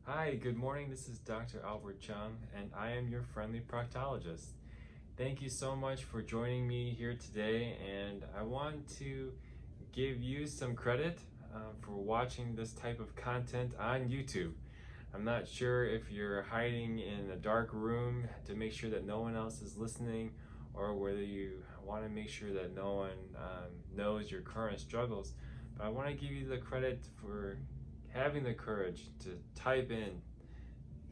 Hi, good morning. This is Dr. Chung, and I am your friendly proctologist. Thank you so much for joining me here today, and I want to give you some credit for watching this type of content on YouTube. I'm not sure if you're hiding in a dark room to make sure that no one else is listening, or whether you want to make sure that no one knows your current struggles, but I want to give you the credit for having the courage to type in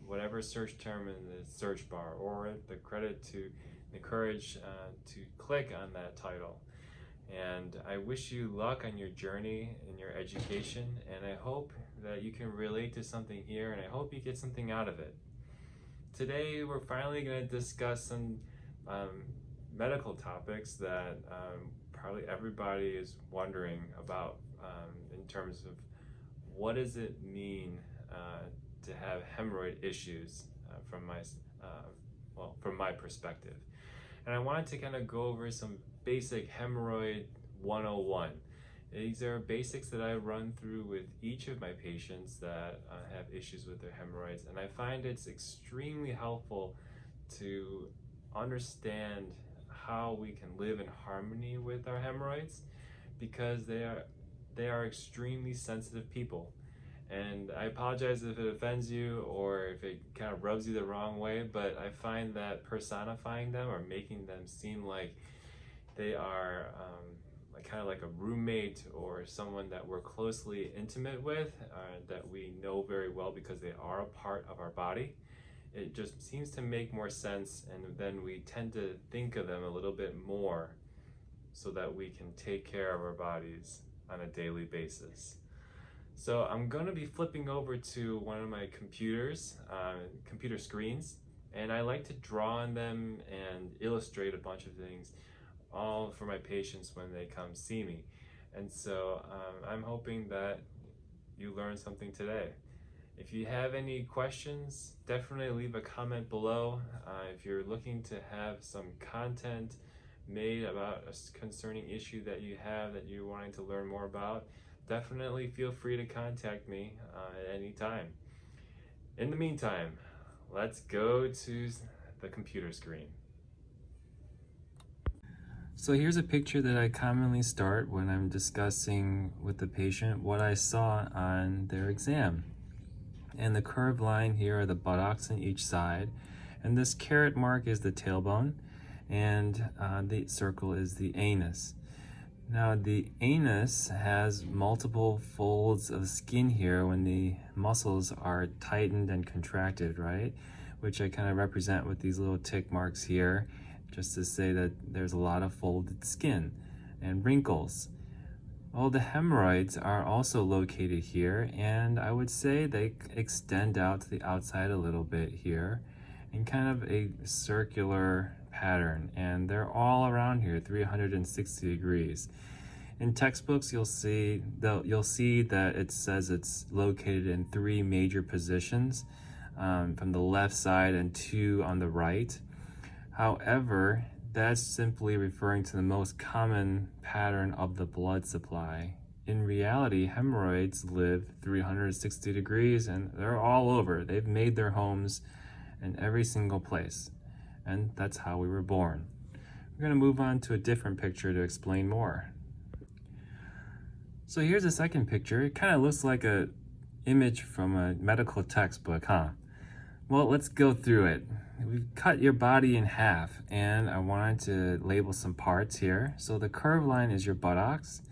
whatever search term in the search bar, or the credit to the courage to click on that title. And I wish you luck on your journey in your education, and I hope that you can relate to something here, and I hope you get something out of it. Today we're finally going to discuss some medical topics that probably everybody is wondering about, in terms of what does it mean to have hemorrhoid issues from my perspective. And I wanted to kind of go over some basic hemorrhoid 101. These are basics that I run through with each of my patients that have issues with their hemorrhoids, and I find it's extremely helpful to understand how we can live in harmony with our hemorrhoids, because they are extremely sensitive people. And I apologize if it offends you or if it kind of rubs you the wrong way, but I find that personifying them or making them seem like they are kind of like a roommate or someone that we're closely intimate with, that we know very well because they are a part of our body, it just seems to make more sense, and then we tend to think of them a little bit more so that we can take care of our bodies on a daily basis. So I'm going to be flipping over to one of my computer screens, and I like to draw on them and illustrate a bunch of things, all for my patients when they come see me. And so I'm hoping that you learned something today. If you have any questions, definitely leave a comment below. If you're looking to have some content made about a concerning issue that you have that you're wanting to learn more about, definitely feel free to contact me at any time. In the meantime, let's go to the computer screen. So here's a picture that I commonly start when I'm discussing with the patient what I saw on their exam. And the curved line here are the buttocks on each side, and this caret mark is the tailbone, and the circle is the anus. Now the anus has multiple folds of skin here when the muscles are tightened and contracted, right? Which I kind of represent with these little tick marks here, just to say that there's a lot of folded skin and wrinkles. Well, the hemorrhoids are also located here, and I would say they extend out to the outside a little bit here in kind of a circular pattern, and they're all around here 360 degrees. In textbooks you'll see that it says it's located in 3 major positions, from the left side and 2 on the right. However, that's simply referring to the most common pattern of the blood supply. In reality, hemorrhoids live 360 degrees, and they're all over. They've made their homes in every single place, and that's how we were born. We're going to move on to a different picture to explain more. So here's a second picture. It kind of looks like an image from a medical textbook, huh? Well, let's go through it. We've cut your body in half, and I wanted to label some parts here. So the curved line is your buttocks.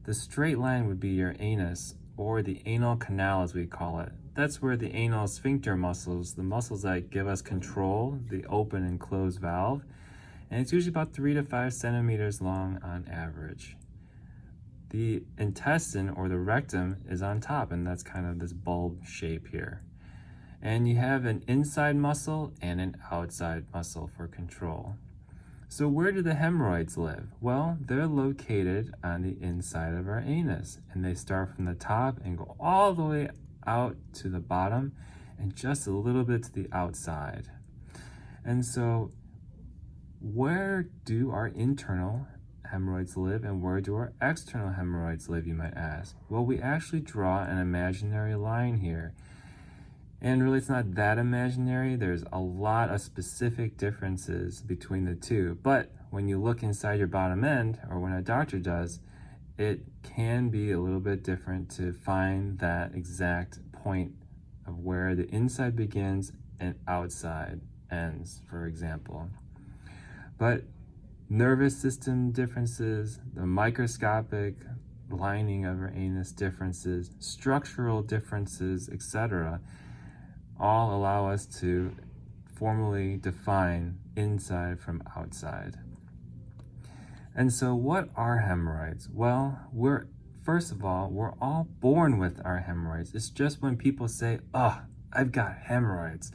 The straight line would be your anus, or the anal canal as we call it. That's where the anal sphincter muscles, the muscles that give us control, the open and close valve, and it's usually about 3 to 5 centimeters long on average. The intestine, or the rectum, is on top, and that's kind of this bulb shape here. And you have an inside muscle and an outside muscle for control. So where do the hemorrhoids live? Well, they're located on the inside of our anus, and they start from the top and go all the way out to the bottom and just a little bit to the outside. And so where do our internal hemorrhoids live, and where do our external hemorrhoids live, you might ask? Well, we actually draw an imaginary line here. And really, it's not that imaginary. There's a lot of specific differences between the two. But when you look inside your bottom end, or when a doctor does, it can be a little bit different to find that exact point of where the inside begins and outside ends, for example. But nervous system differences, the microscopic lining of our anus differences, structural differences, etc., all allow us to formally define inside from outside. And so what are hemorrhoids? Well, first of all, we're all born with our hemorrhoids. It's just when people say, oh, I've got hemorrhoids,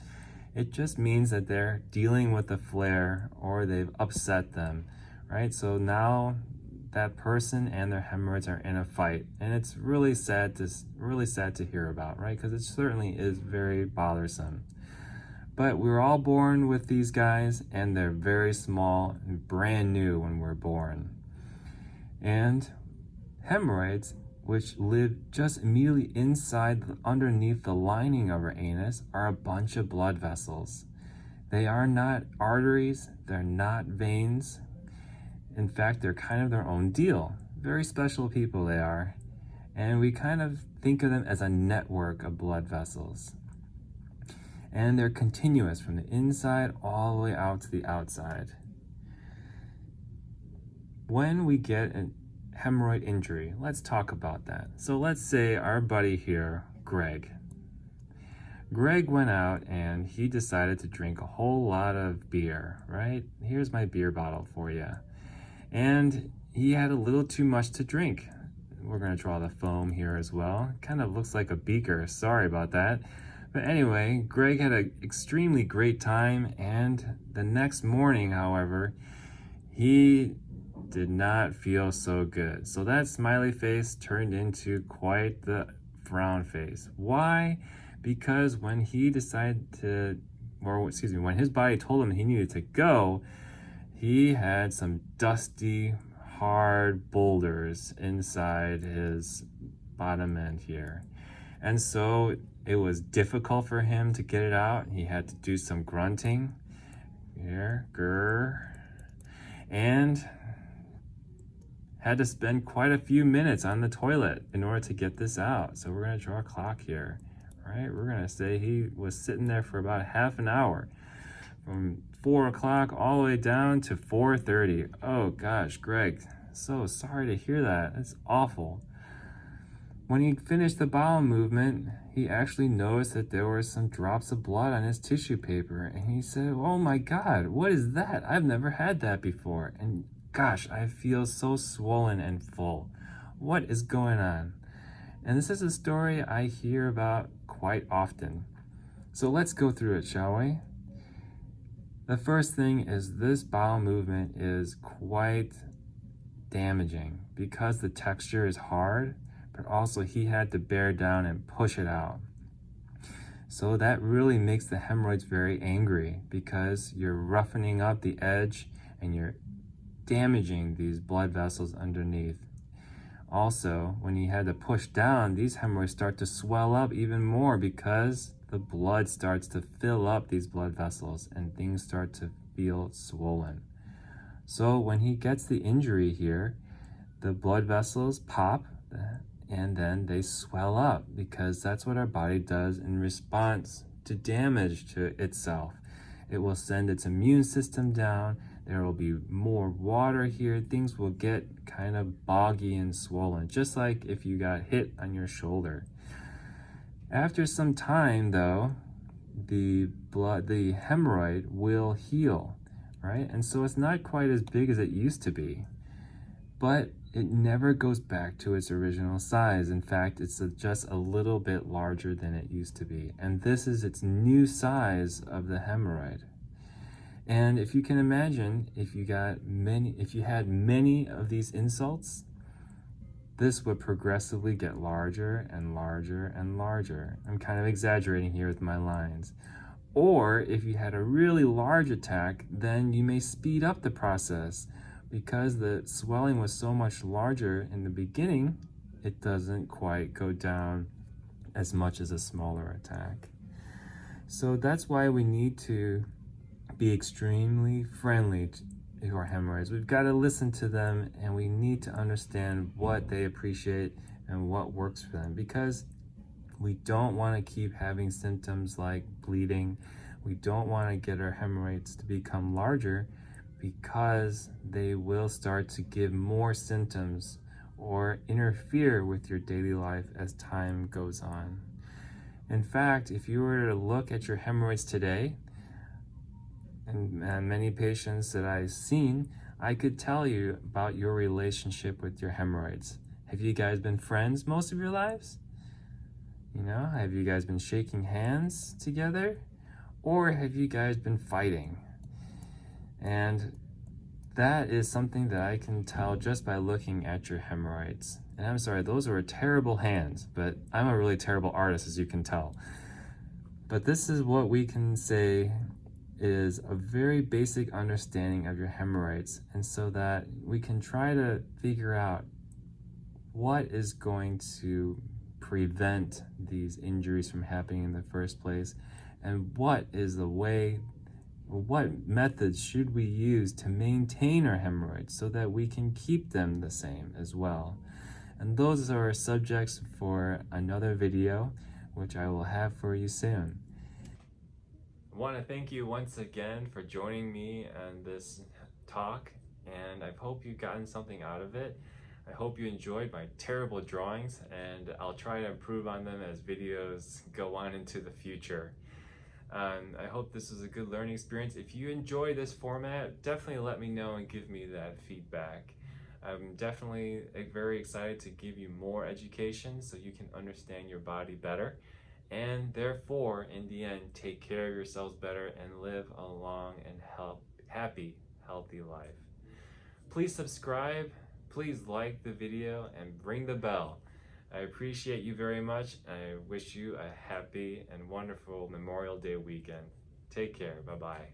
it just means that they're dealing with a flare or they've upset them, right? So now that person and their hemorrhoids are in a fight, and it's really sad to hear about, right? Because it certainly is very bothersome. But we were all born with these guys, and they're very small and brand new when we're born. And hemorrhoids, which live just immediately underneath the lining of our anus, are a bunch of blood vessels. They are not arteries, they're not veins. In fact, they're kind of their own deal. Very special people they are. And we kind of think of them as a network of blood vessels. And they're continuous from the inside all the way out to the outside. When we get a hemorrhoid injury, let's talk about that. So let's say our buddy here, Greg. Greg went out and he decided to drink a whole lot of beer, right? Here's my beer bottle for you. And he had a little too much to drink. We're going to draw the foam here as well. Kind of looks like a beaker. Sorry about that. But anyway, Greg had an extremely great time, and the next morning, however, he did not feel so good. So that smiley face turned into quite the frown face. Why? Because when he when his body told him he needed to go, he had some dusty, hard boulders inside his bottom end here. And so it was difficult for him to get it out. He had to do some grunting. Here, grr. And had to spend quite a few minutes on the toilet in order to get this out. So we're going to draw a clock here. All right, we're going to say he was sitting there for about half an hour. From 4 o'clock all the way down to 4:30. Oh gosh, Greg, so sorry to hear that. It's awful. When he finished the bowel movement, he actually noticed that there were some drops of blood on his tissue paper, and he said, oh my God, what is that? I've never had that before. And gosh, I feel so swollen and full. What is going on? And this is a story I hear about quite often. So let's go through it, shall we? The first thing is this bowel movement is quite damaging because the texture is hard, but also he had to bear down and push it out. So that really makes the hemorrhoids very angry because you're roughening up the edge and you're damaging these blood vessels underneath. Also, when he had to push down, these hemorrhoids start to swell up even more because the blood starts to fill up these blood vessels and things start to feel swollen. So when he gets the injury here, the blood vessels pop and then they swell up because that's what our body does in response to damage to itself. It will send its immune system down. There will be more water here. Things will get kind of boggy and swollen, just like if you got hit on your shoulder. After some time, though, the hemorrhoid will heal, right? And so it's not quite as big as it used to be, but it never goes back to its original size. In fact, it's just a little bit larger than it used to be. And this is its new size of the hemorrhoid. And if you can imagine, if you had many of these insults, this would progressively get larger and larger and larger. I'm kind of exaggerating here with my lines. Or if you had a really large attack, then you may speed up the process because the swelling was so much larger in the beginning, it doesn't quite go down as much as a smaller attack. So that's why we need to be extremely friendly to our hemorrhoids. We've got to listen to them, and we need to understand what they appreciate and what works for them, because we don't want to keep having symptoms like bleeding. We don't want to get our hemorrhoids to become larger, because they will start to give more symptoms or interfere with your daily life as time goes on. In fact, if you were to look at your hemorrhoids today, and many patients that I've seen, I could tell you about your relationship with your hemorrhoids. Have you guys been friends most of your lives? You know, have you guys been shaking hands together? Or have you guys been fighting? And that is something that I can tell just by looking at your hemorrhoids. And I'm sorry, those were terrible hands, but I'm a really terrible artist, as you can tell. But this is what we can say is a very basic understanding of your hemorrhoids, and so that we can try to figure out what is going to prevent these injuries from happening in the first place, and what is the way, or what methods should we use to maintain our hemorrhoids so that we can keep them the same as well. And those are our subjects for another video, which I will have for you soon. I want to thank you once again for joining me on this talk, and I hope you've gotten something out of it. I hope you enjoyed my terrible drawings, and I'll try to improve on them as videos go on into the future. I hope this was a good learning experience. If you enjoy this format, definitely let me know and give me that feedback. I'm definitely very excited to give you more education so you can understand your body better, and therefore, in the end, take care of yourselves better and live a long and happy, healthy life. Please subscribe, please like the video, and ring the bell. I appreciate you very much. I wish you a happy and wonderful Memorial Day weekend. Take care. Bye-bye.